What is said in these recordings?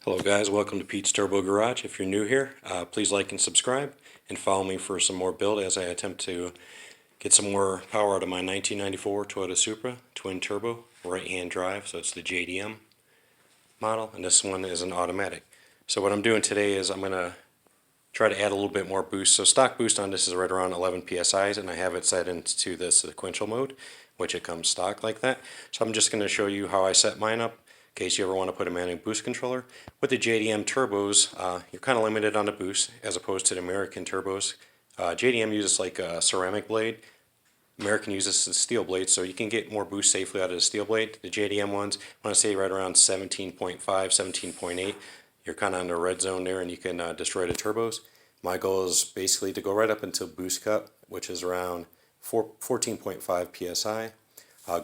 Hello guys, welcome to Pete's Turbo Garage. If you're new here, please like and subscribe and follow me for some more build as I attempt to get some more power out of my 1994 Toyota Supra twin turbo right hand drive. So it's the JDM model, and this one is an automatic. So what I'm doing today is I'm going to try to add a little bit more boost. So stock boost on this is right around 11 psi's, and I have it set into the sequential mode, which it comes stock like that. So I'm just going to show you how I set mine up in case you ever want to put a manual boost controller. With the JDM turbos, you're kind of limited on the boost as opposed to the American turbos. JDM uses like a ceramic blade. American uses the steel blade, so you can get more boost safely out of the steel blade. The JDM ones, I want to say right around 17.5, 17.8. You're kind of in the red zone there, and you can destroy the turbos. My goal is basically to go right up until boost cut, which is around 14.5 psi.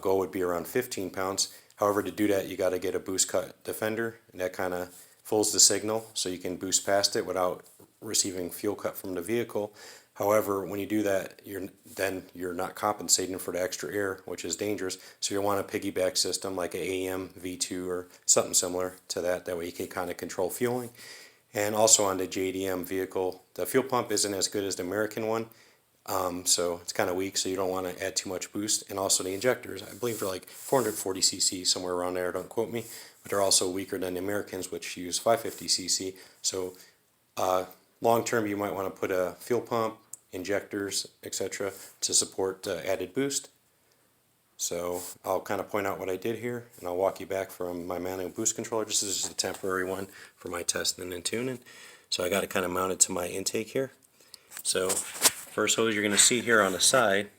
Goal would be around 15 pounds. However, to do that, you got to get a boost cut defender, and that kind of folds the signal so you can boost past it without receiving fuel cut from the vehicle. However, when you do that, you're not compensating for the extra air, which is dangerous. So you want a piggyback system like an AM V2 or something similar to that. That way you can kind of control fueling. And also on the JDM vehicle, the fuel pump isn't as good as the American one. So it's kind of weak, so you don't want to add too much boost. And also the injectors, I believe they're like 440 cc, somewhere around there, don't quote me, but they're also weaker than the Americans, which use 550 cc. So long term you might want to put a fuel pump, injectors, etc. to support added boost. So I'll kind of point out what I did here, and I'll walk you back from my manual boost controller. This is just a temporary one for my testing and tuning. So I got it kind of mounted to my intake here. So first hose you're going to see here on the side,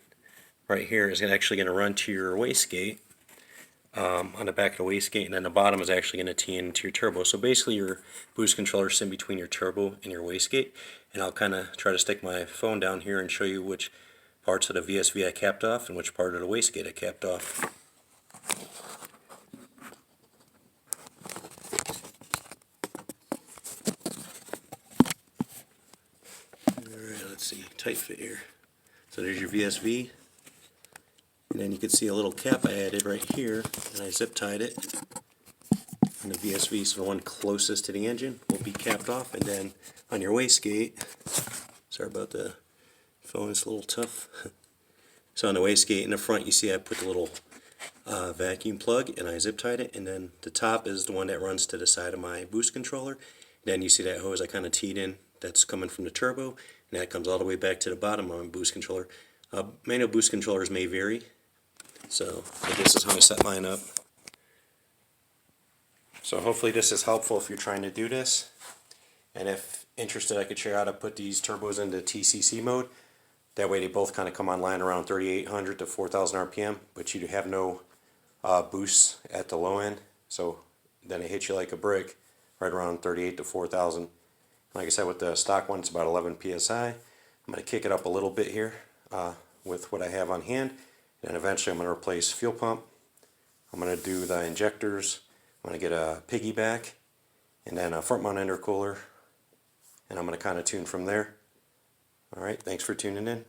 right here, is actually going to run to your wastegate, on the back of the wastegate, and then the bottom is actually going to tee into your turbo. So basically your boost controller is in between your turbo and your wastegate, and I'll kind of try to stick my phone down here and show you which parts of the VSV I capped off and which part of the wastegate I capped off. Alright, let's see, tight fit here. So there's your VSV, and then you can see a little cap I added right here, and I zip tied it. And the VSV, so the one closest to the engine, will be capped off. And then on your wastegate, sorry about the phone, it's a little tough. So on the wastegate in the front, you see I put the little vacuum plug, and I zip tied it. And then the top is the one that runs to the side of my boost controller. And then you see that hose I kind of teed in, that's coming from the turbo, and that comes all the way back to the bottom of my boost controller. Manual boost controllers may vary, so this is how I set mine up. So hopefully this is helpful if you're trying to do this, and if interested, I could show you how to put these turbos into TCC mode. That way they both kind of come online around 3,800 to 4,000 RPM, but you have no boosts at the low end, so then it hits you like a brick right around 38 to 4,000. Like I said, with the stock one, it's about 11 psi. I'm going to kick it up a little bit here with what I have on hand, and eventually I'm going to replace fuel pump. I'm going to do the injectors. I'm going to get a piggyback, and then a front mount intercooler, and I'm going to kind of tune from there. Alright, thanks for tuning in.